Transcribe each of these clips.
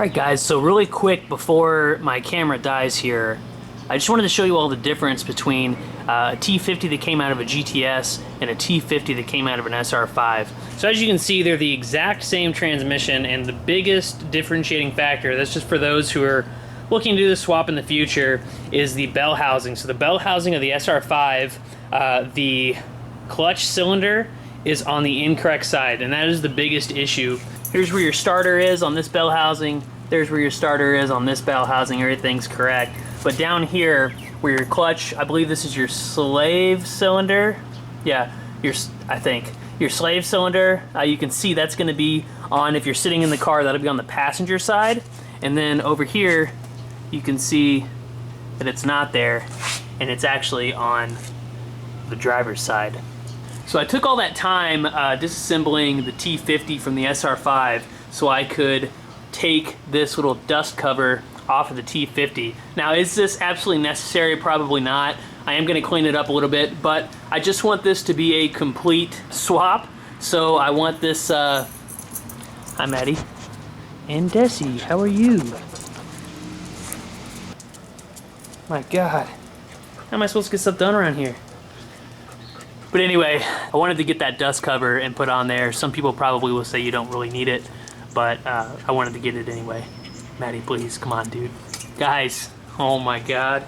Alright guys, so really quick before my camera dies here, I just wanted to show you all the difference between a T50 that came out of a GTS and a T50 that came out of an SR5. So as you can see, they're the exact same transmission, and the biggest differentiating factor, that's just for those who are looking to do the swap in the future, is the bell housing. So the bell housing of the SR5, the clutch cylinder is on the incorrect side, and that is the biggest issue. Here's where your starter is on this bell housing. There's where your starter is on this bell housing. Everything's correct. But down here, where your clutch, I believe this is your slave cylinder. Yeah, I think. Your slave cylinder, you can see that's gonna be on, if you're sitting in the car, that'll be on the passenger side. And then over here, you can see that it's not there, and it's actually on the driver's side. So I took all that time disassembling the T50 from the SR5 so I could take this little dust cover off of the T50. Now, is this absolutely necessary? Probably not. I am going to clean it up a little bit, but I just want this to be a complete swap. So I want this, hi Maddie. And Desi, how are you? My God, how am I supposed to get stuff done around here? But anyway, I wanted to get that dust cover and put on there. Some people probably will say you don't really need it, but I wanted to get it anyway. Maddie, please, come on, dude. Guys, oh my God.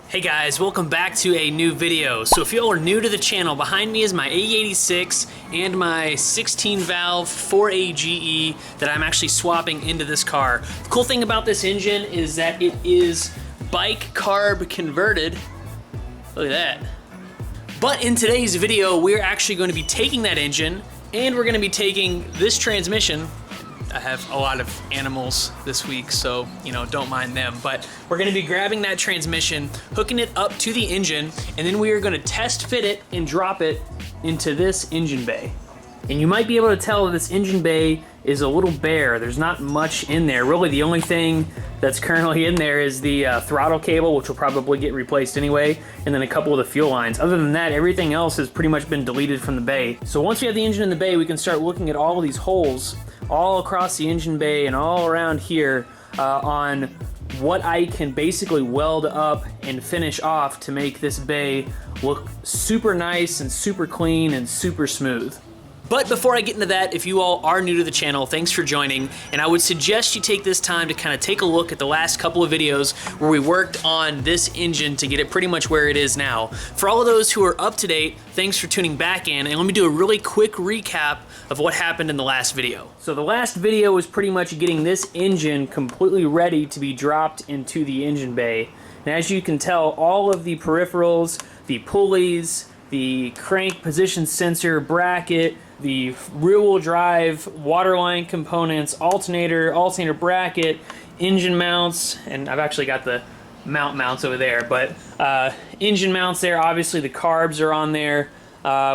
Hey guys, welcome back to a new video. So if y'all are new to the channel, behind me is my AE86 and my 16 valve 4AGE that I'm actually swapping into this car. The cool thing about this engine is that it is bike carb converted. Look at that. But in today's video, we're actually going to be taking that engine and we're going to be taking this transmission. I have a lot of animals this week, so, you know, don't mind them. But we're gonna be grabbing that transmission, hooking it up to the engine, and then we are gonna test fit it and drop it into this engine bay. And you might be able to tell that this engine bay is a little bare. There's not much in there. Really, the only thing that's currently in there is the throttle cable, which will probably get replaced anyway, and then a couple of the fuel lines. Other than that, everything else has pretty much been deleted from the bay. So once we have the engine in the bay, we can start looking at all of these holes all across the engine bay and all around here on what I can basically weld up and finish off to make this bay look super nice and super clean and super smooth. But before I get into that, if you all are new to the channel, thanks for joining, and I would suggest you take this time to kind of take a look at the last couple of videos where we worked on this engine to get it pretty much where it is now. For all of those who are up to date, thanks for tuning back in, and let me do a really quick recap of what happened in the last video. So the last video was pretty much getting this engine completely ready to be dropped into the engine bay. And as you can tell, all of the peripherals, the pulleys, the crank position sensor bracket, the rear-wheel drive, waterline components, alternator bracket, engine mounts, and I've actually got the mounts over there, but engine mounts there, obviously the carbs are on there.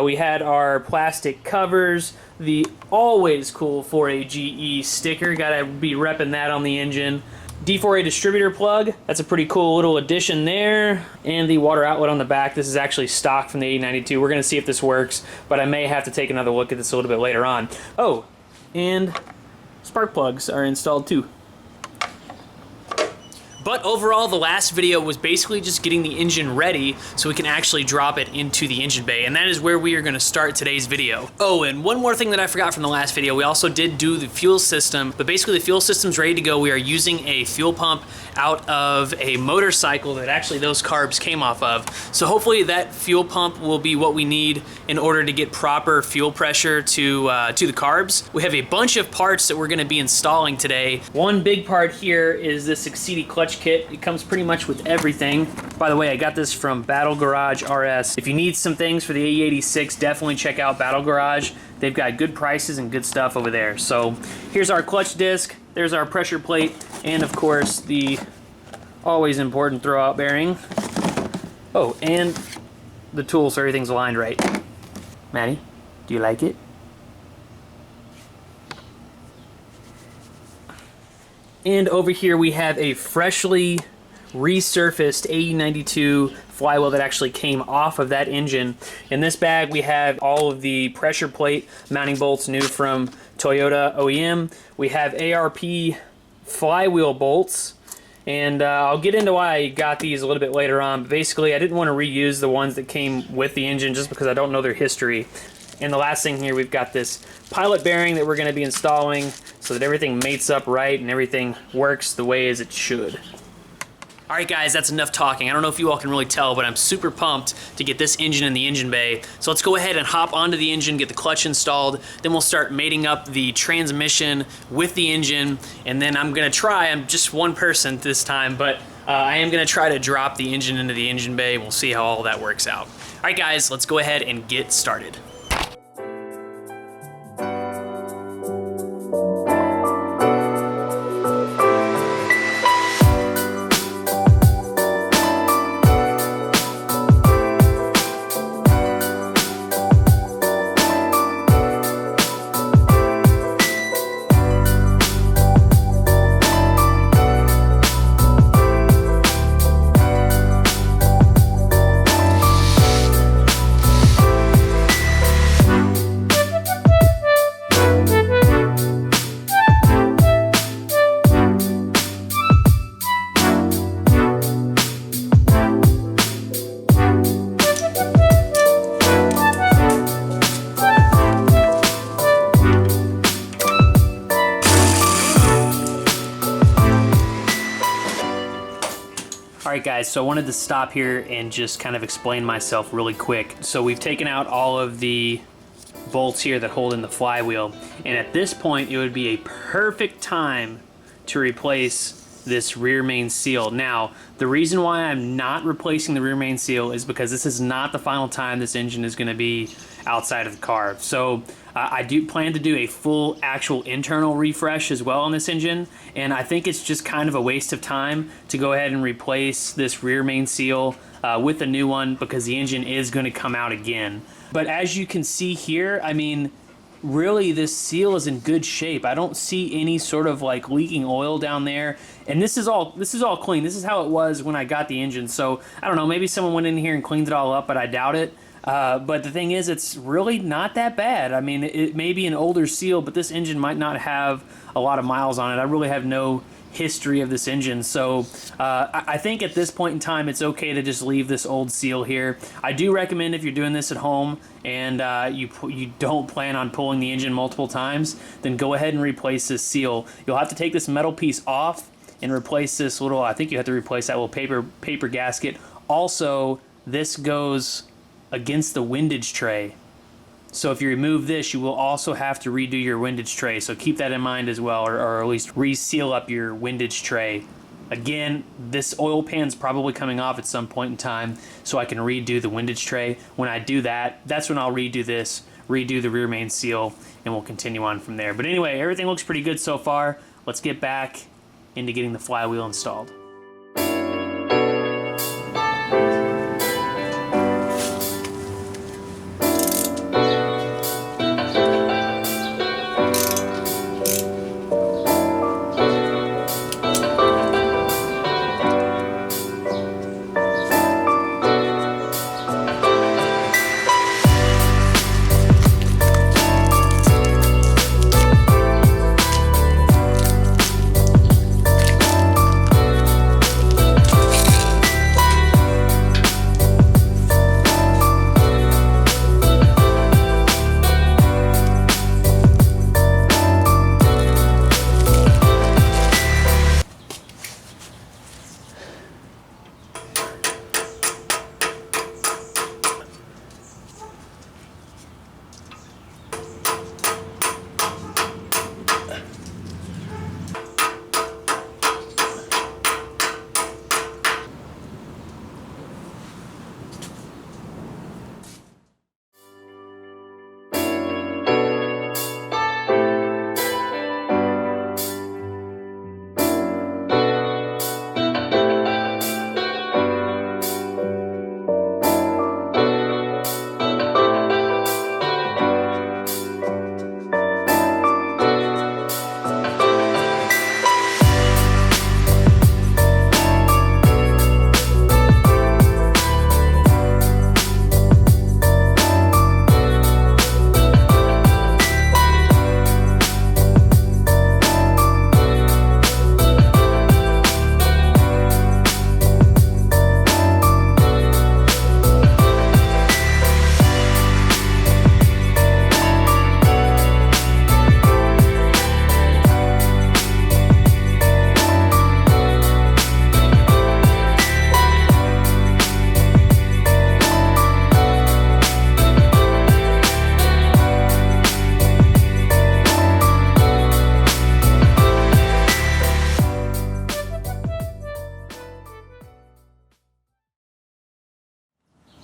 We had our plastic covers, the always cool 4AGE sticker, gotta be repping that on the engine. D4A distributor plug, that's a pretty cool little addition there. And the water outlet on the back, this is actually stock from the 8092. We're gonna see if this works, but I may have to take another look at this a little bit later on. Oh, and spark plugs are installed too. But overall, the last video was basically just getting the engine ready so we can actually drop it into the engine bay, and that is where we are going to start today's video. Oh, and one more thing that I forgot from the last video, we also did do the fuel system, but basically the fuel system's ready to go. We are using a fuel pump out of a motorcycle that actually those carbs came off of. So hopefully that fuel pump will be what we need in order to get proper fuel pressure to the carbs. We have a bunch of parts that we're going to be installing today. One big part here is the Succeded Clutch Kit. It comes pretty much with everything. By the way, I got this from Battle Garage RS. If you need some things for the AE86, definitely check out Battle Garage. They've got good prices and good stuff over there. So here's our clutch disc, there's our pressure plate, and of course the always important throwout bearing. Oh, and the tool so everything's aligned right. Maddie, do you like it? And over here we have a freshly resurfaced AE92 flywheel that actually came off of that engine. In this bag we have all of the pressure plate mounting bolts new from Toyota OEM. We have ARP flywheel bolts, and I'll get into why I got these a little bit later on, but basically I didn't want to reuse the ones that came with the engine just because I don't know their history. And the last thing here, we've got this pilot bearing that we're going to be installing so that everything mates up right and everything works the way as it should. Alright guys, that's enough talking. I don't know if you all can really tell, but I'm super pumped to get this engine in the engine bay. So let's go ahead and hop onto the engine, get the clutch installed, then we'll start mating up the transmission with the engine, and then I'm going to try, I'm just one person this time, but I am going to try to drop the engine into the engine bay. We'll see how all that works out. Alright guys, let's go ahead and get started. Alright guys, so I wanted to stop here and just kind of explain myself really quick. So we've taken out all of the bolts here that hold in the flywheel, and at this point it would be a perfect time to replace this rear main seal. Now, the reason why I'm not replacing the rear main seal is because this is not the final time this engine is going to be outside of the car. So I do plan to do a full actual internal refresh as well on this engine, and I think it's just kind of a waste of time to go ahead and replace this rear main seal with a new one because the engine is going to come out again. But as you can see here, I mean, really this seal is in good shape. I don't see any sort of like leaking oil down there, and this is all clean. This is how it was when I got the engine. So I don't know, maybe someone went in here and cleaned it all up, but I doubt it. But the thing is, it's really not that bad. I mean, it may be an older seal, but this engine might not have a lot of miles on it. I really have no history of this engine, so I think at this point in time it's okay to just leave this old seal here. I do recommend, if you're doing this at home and you don't plan on pulling the engine multiple times, then go ahead and replace this seal. You'll have to take this metal piece off and replace this little, I think you have to replace that little paper gasket. Also, this goes against the windage tray. So if you remove this, you will also have to redo your windage tray. So keep that in mind as well, or at least reseal up your windage tray. Again, this oil pan's probably coming off at some point in time, so I can redo the windage tray. When I do that, that's when I'll redo this, redo the rear main seal, and we'll continue on from there. But anyway, everything looks pretty good so far. Let's get back into getting the flywheel installed.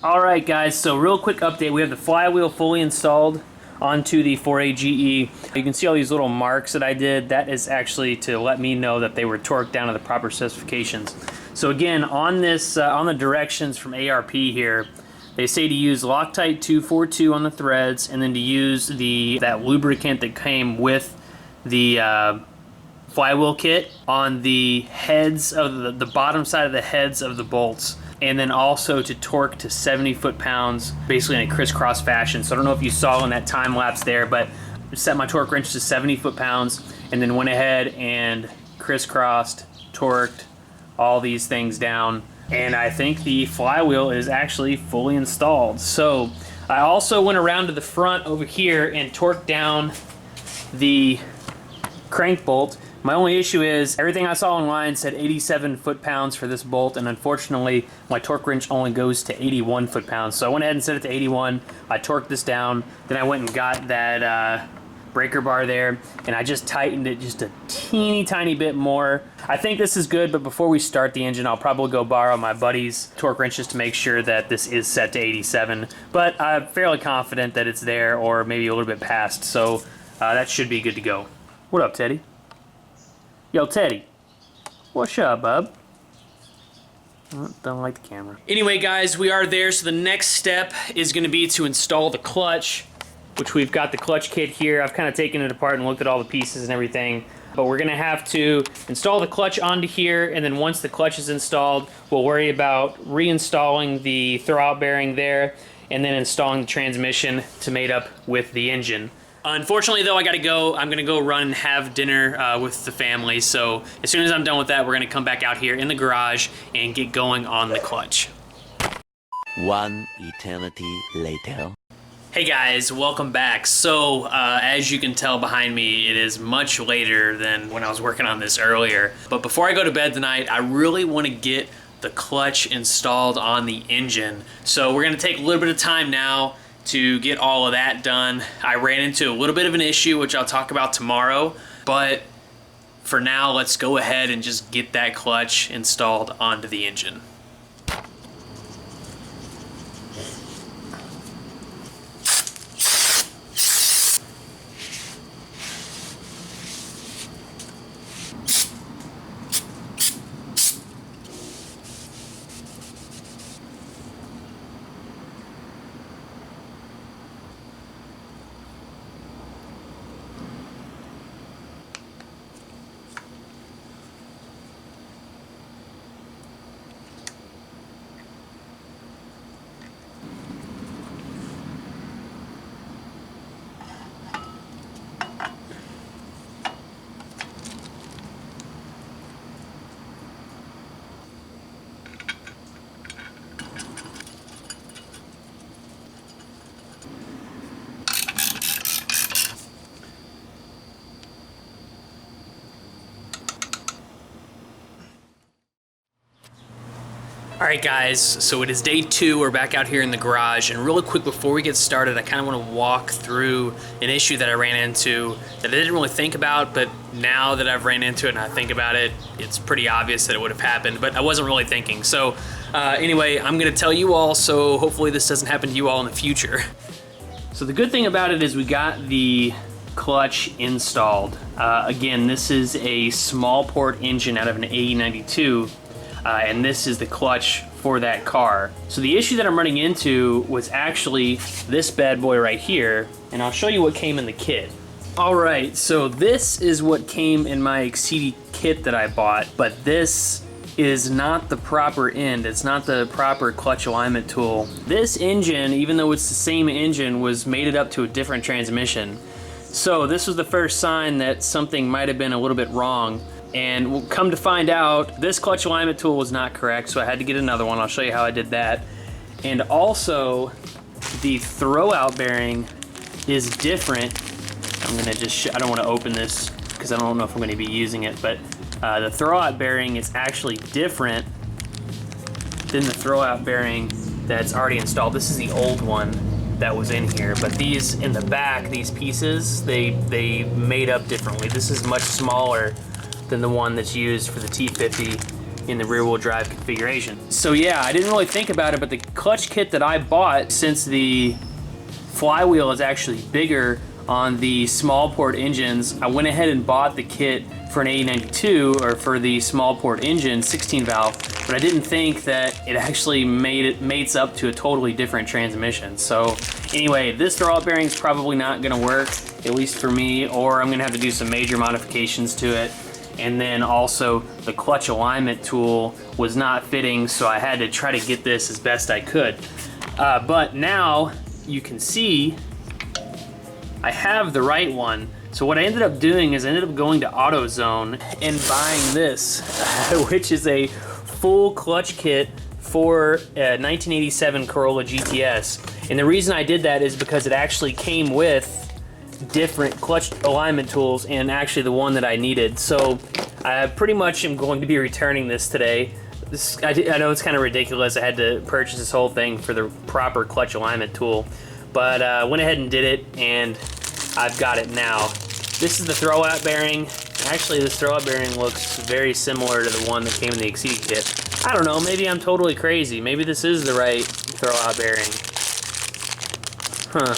Alright guys, so real quick update. We have the flywheel fully installed onto the 4AGE. You can see all these little marks that I did. That is actually to let me know that they were torqued down to the proper specifications. So again, on this, on the directions from ARP here, they say to use Loctite 242 on the threads, and then to use that lubricant that came with the flywheel kit on the heads of the bottom side of the heads of the bolts, and then also to torque to 70 foot-pounds, basically in a crisscross fashion. So I don't know if you saw in that time lapse there, but set my torque wrench to 70 foot-pounds, and then went ahead and crisscrossed, torqued all these things down, and I think the flywheel is actually fully installed. So I also went around to the front over here and torqued down the crank bolt. My only issue is everything I saw online said 87 foot-pounds for this bolt, and unfortunately my torque wrench only goes to 81 foot-pounds. So I went ahead and set it to 81. I torqued this down, then I went and got that breaker bar there, and I just tightened it just a teeny tiny bit more. I think this is good, but before we start the engine, I'll probably go borrow my buddy's torque wrenches to make sure that this is set to 87. But I'm fairly confident that it's there, or maybe a little bit past, so that should be good to go. What up, Teddy? Yo, Teddy. What's up, bub? Don't like the camera. Anyway, guys, we are there, so the next step is going to be to install the clutch, which we've got the clutch kit here. I've kind of taken it apart and looked at all the pieces and everything, but we're going to have to install the clutch onto here, and then once the clutch is installed, we'll worry about reinstalling the throwout bearing there, and then installing the transmission to mate up with the engine. Unfortunately though, I gotta go. I'm gonna go run and have dinner with the family. So as soon as I'm done with that, we're gonna come back out here in the garage and get going on the clutch. One eternity later. Hey guys, welcome back. So as you can tell behind me, it is much later than when I was working on this earlier. But before I go to bed tonight, I really wanna get the clutch installed on the engine. So we're gonna take a little bit of time now to get all of that done. I ran into a little bit of an issue, which I'll talk about tomorrow, but for now, let's go ahead and just get that clutch installed onto the engine. Alright guys, so it is day 2, we're back out here in the garage, and really quick before we get started, I kind of want to walk through an issue that I ran into that I didn't really think about, but now that I've ran into it and I think about it, it's pretty obvious that it would have happened, but I wasn't really thinking. So anyway, I'm going to tell you all, so hopefully this doesn't happen to you all in the future. So the good thing about it is we got the clutch installed. Again, this is a small port engine out of an AE92. And this is the clutch for that car. So the issue that I'm running into was actually this bad boy right here, and I'll show you what came in the kit. All right, so this is what came in my Succeded kit that I bought, but this is not the proper end. It's not the proper clutch alignment tool. This engine, even though it's the same engine, was mated up to a different transmission. So this was the first sign that something might have been a little bit wrong. And we'll come to find out, this clutch alignment tool was not correct, so I had to get another one. I'll show you how I did that. And also, the throwout bearing is different. I'm gonna just, I don't wanna open this because I don't know if I'm gonna be using it, but the throwout bearing is actually different than the throwout bearing that's already installed. This is the old one that was in here, but these in the back, these pieces, they made up differently. This is much smaller than the one that's used for the T50 in the rear-wheel drive configuration. So yeah, I didn't really think about it, but the clutch kit that I bought, since the flywheel is actually bigger on the small port engines, I went ahead and bought the kit for an AE92, or for the small port engine 16 valve, but I didn't think that it actually mates up to a totally different transmission. So anyway, this throwout bearing is probably not gonna work, at least for me, or I'm gonna have to do some major modifications to it. And then also the clutch alignment tool was not fitting, so I had to try to get this as best I could. But now you can see I have the right one. So what I ended up doing is I ended up going to AutoZone and buying this, which is a full clutch kit for a 1987 Corolla GTS. And the reason I did that is because it actually came with different clutch alignment tools, and actually the one that I needed. So I pretty much am going to be returning this today. I know it's kind of ridiculous. I had to purchase this whole thing for the proper clutch alignment tool, but went ahead and did it, and I've got it now. This is the throwout bearing. Actually, this throwout bearing looks very similar to the one that came in the Succeded kit. I don't know, maybe I'm totally crazy. Maybe this is the right throwout bearing. Huh.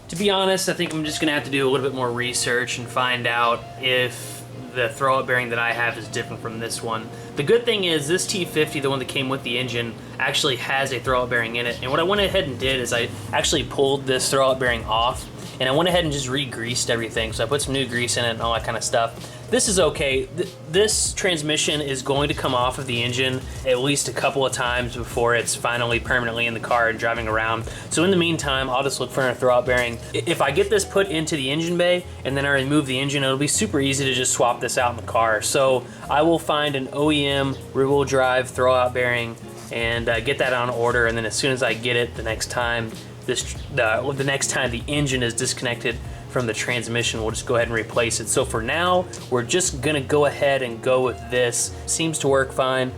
To be honest, I think I'm just gonna have to do a little bit more research and find out if the throwout bearing that I have is different from this one. The good thing is this T50, the one that came with the engine, actually has a throwout bearing in it. And what I went ahead and did is I actually pulled this throwout bearing off, and I went ahead and just re-greased everything. So I put some new grease in it and all that kind of stuff. This is okay. This transmission is going to come off of the engine at least a couple of times before it's finally permanently in the car and driving around. So in the meantime, I'll just look for a throwout bearing. If I get this put into the engine bay and then I remove the engine, it'll be super easy to just swap this out in the car. So I will find an OEM rear-wheel drive throwout bearing and get that on order, and then as soon as I get it, the next time the engine is disconnected from the transmission, we'll just go ahead and replace it. So for now, we're just gonna go ahead and go with this. Seems to work fine.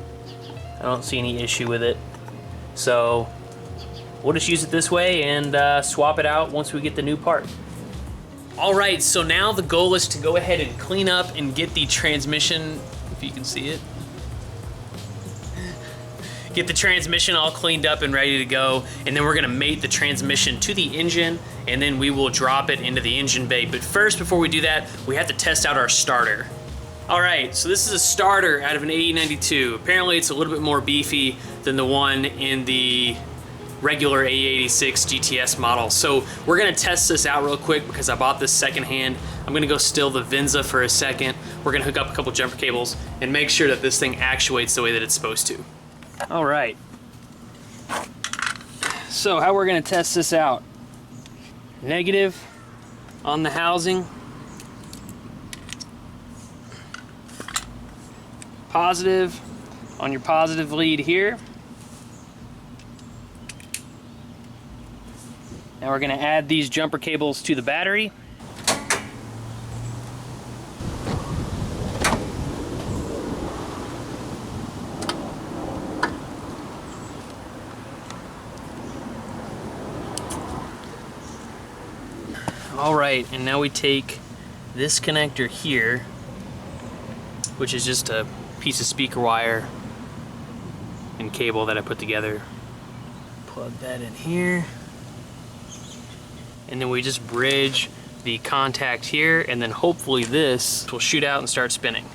I don't see any issue with it. So we'll just use it this way and swap it out once we get the new part. All right, so now the goal is to go ahead and clean up and get the transmission, if you can see it. Get the transmission all cleaned up and ready to go, and then we're gonna mate the transmission to the engine, and then we will drop it into the engine bay. But first, before we do that, we have to test out our starter. All right, so this is a starter out of an AE92. Apparently it's a little bit more beefy than the one in the regular AE86 GTS model. So we're gonna test this out real quick because I bought this secondhand. I'm gonna go still the Venza for a second. We're gonna hook up a couple jumper cables and make sure that this thing actuates the way that it's supposed to. All right, so how we're gonna test this out. Negative on the housing. Positive on your positive lead here. Now we're gonna add these jumper cables to the battery. All right, and now we take this connector here, which is just a piece of speaker wire and cable that I put together. Plug that in here. And then we just bridge the contact here, and then hopefully this will shoot out and start spinning.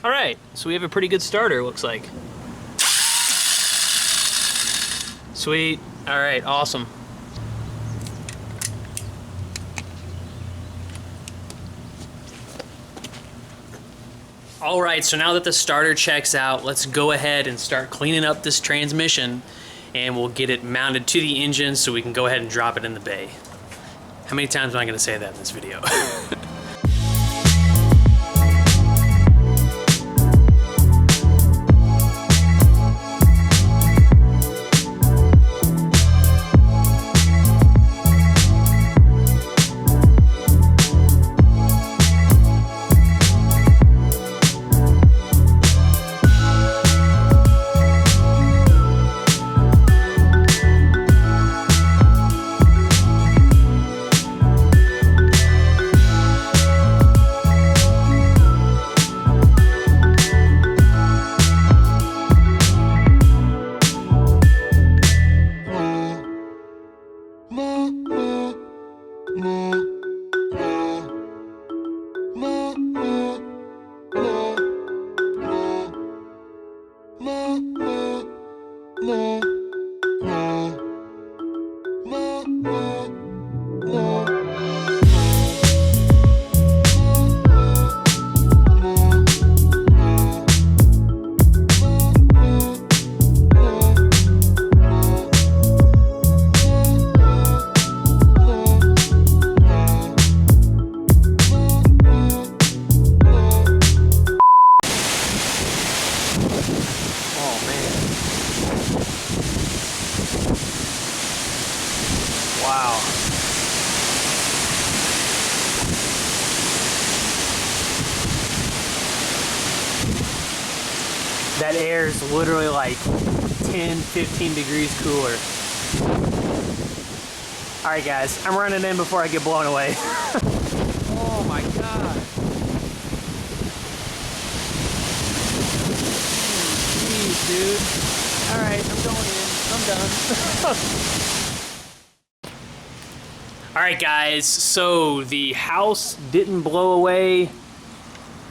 All right, so we have a pretty good starter, it looks like. Sweet, all right, awesome. All right, so now that the starter checks out, let's go ahead and start cleaning up this transmission, and we'll get it mounted to the engine so we can go ahead and drop it in the bay. How many times am I gonna say that in this video? Wow. That air is literally like 10, 15 degrees cooler. All right, guys, I'm running in before I get blown away. Oh my God. Jeez, dude. All right, I'm going in. I'm done. All right, guys, so the house didn't blow away.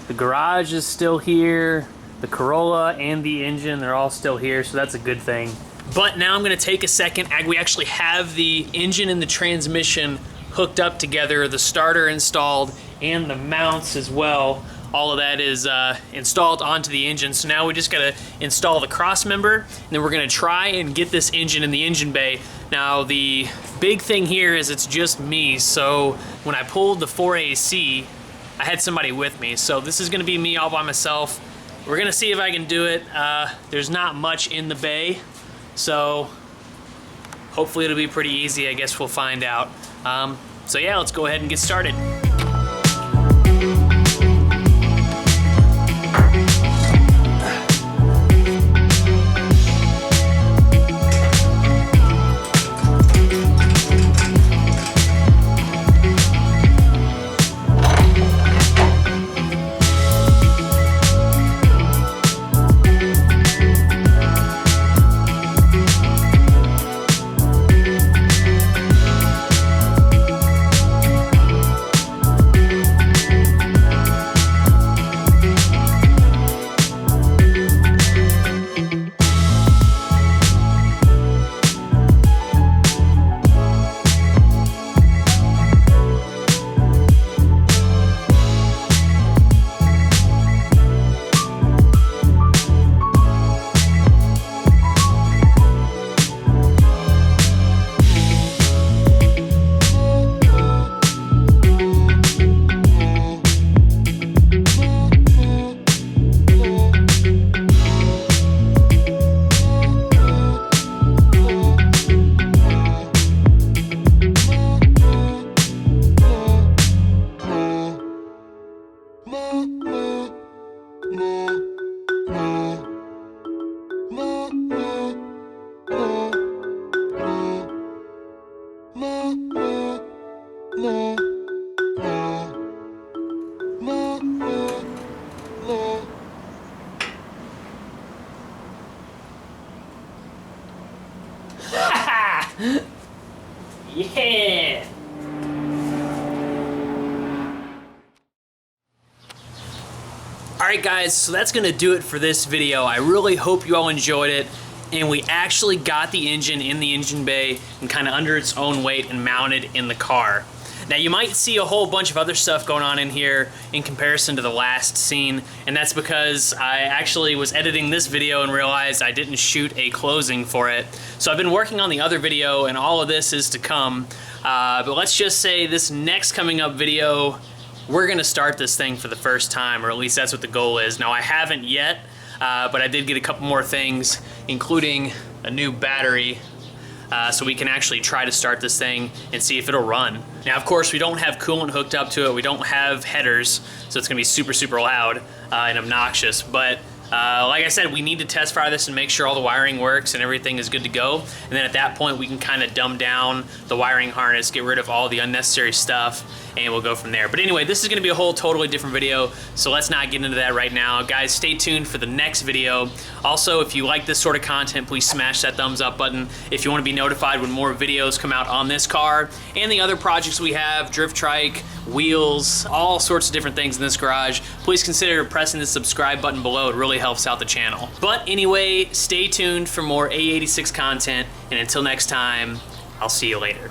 The garage is still here. The Corolla and the engine, they're all still here, so that's a good thing. But now I'm gonna take a second. We actually have the engine and the transmission hooked up together, the starter installed, and the mounts as well. All of that is installed onto the engine. So now we just gotta install the Crossmember, and then we're gonna try and get this engine in the engine bay. Now the big thing here is it's just me, so when I pulled the 4AC, I had somebody with me. So this is gonna be me all by myself. We're gonna see if I can do it. There's not much in the bay, so hopefully it'll be pretty easy. I guess we'll find out. So yeah, let's go ahead and get started. Yeah! Alright guys, so that's gonna do it for this video. I really hope you all enjoyed it, and we actually got the engine in the engine bay and kind of under its own weight and mounted in the car. Now you might see a whole bunch of other stuff going on in here in comparison to the last scene, and that's because I actually was editing this video and realized I didn't shoot a closing for it. So I've been working on the other video, and all of this is to come. But let's just say this next coming up video, we're gonna start this thing for the first time, or at least that's what the goal is. Now I haven't yet, but I did get a couple more things, including a new battery, so we can actually try to start this thing and see if it'll run. Now, of course, we don't have coolant hooked up to it. We don't have headers, so it's gonna be super, super loud and obnoxious. But like I said, we need to test fire this and make sure all the wiring works and everything is good to go. And then at that point, we can kind of dumb down the wiring harness, get rid of all the unnecessary stuff, and we'll go from there. But anyway, this is gonna be a whole totally different video, so let's not get into that right now. Guys, stay tuned for the next video. Also, if you like this sort of content, please smash that thumbs up button. If you wanna be notified when more videos come out on this car and the other projects we have, drift trike, wheels, all sorts of different things in this garage, please consider pressing the subscribe button below. It really helps out the channel. But anyway, stay tuned for more A86 content, and until next time, I'll see you later.